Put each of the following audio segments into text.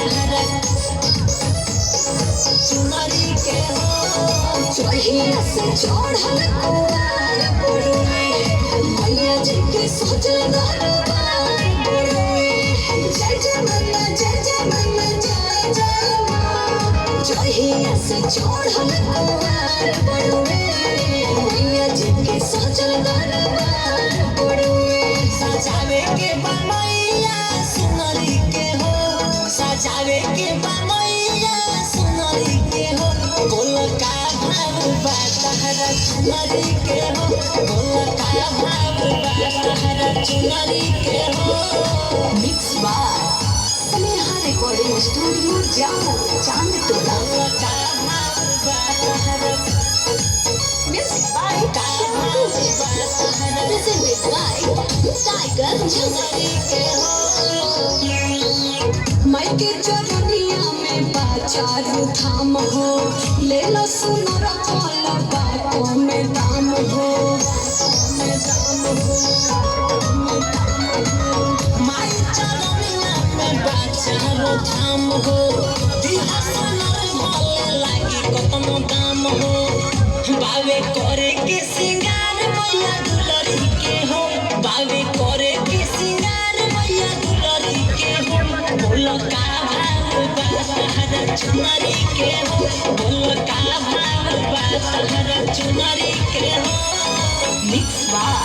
तहरा चुनरी के हो चढ़िया से चढ़ल कुआर बड़ुए मैया जी के सजल दरबार बड़ुए जय जय मैया जय जय मैया जय जय माँ चढ़िया से चढ़ल कुआर बड़ुए मैया जी के सजल दरबार बड़ुए सजावे के मैया सुनरी के हो सजावे के मैया सुनरी के हो बोल का भाव बा तहरा चुनरी के हो बोल का भाव बा तहरा चुनरी के हो मिक्स बार स्नेहा रिकॉर्डिंग स्टूडियो जाओ चांद टोला का भाव बा तहरा music by presented by Tiger चुनरी के हो मायके चरनिया में बाजारू धाम हो ले लो सुनर फल बातों में दाम हो माय चरनिया में बाजारू धाम हो दिहा सुनर फल लागी कतनो दाम हो बावे करे के सिंगार मैया दुलरी के हो बावे करे के सिंगार मैया दुलरी के हो बोल का भाव बा तहरा चुनरी के हो बोल का भाव बा तहरा चुनरी के हो मिक्स बार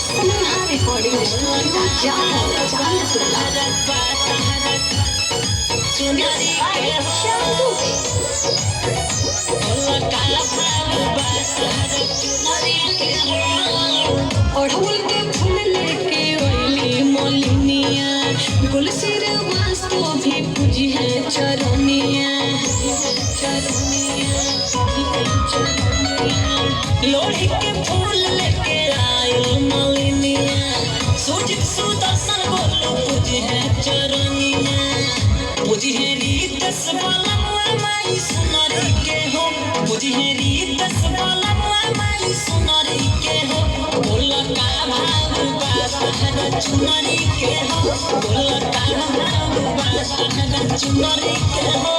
स्नेहा रिकॉर्डिंग स्टूडियो जाओ चांद टोला तहरा चुनरी के हो बोल का भाव बा तहरा चुनरी के हो ओढ़ौल के फूल लेके ओइली मोलिनिया गुलसिर वास्तु भी पूजी है चरनिया लोढ़ी के फूल लेके आयो मोलिनिया सूजित सुदर्शन बोलो पूजी है चरनिया पूजी है रीतस बलमुआ माई सुनरी के हो पूजी है रीतस बलमुआ माई सुनरी के हो बोल का भाव बा तहरा चुनरी के हो बोल का भाव बा तहरा चुनरी के हो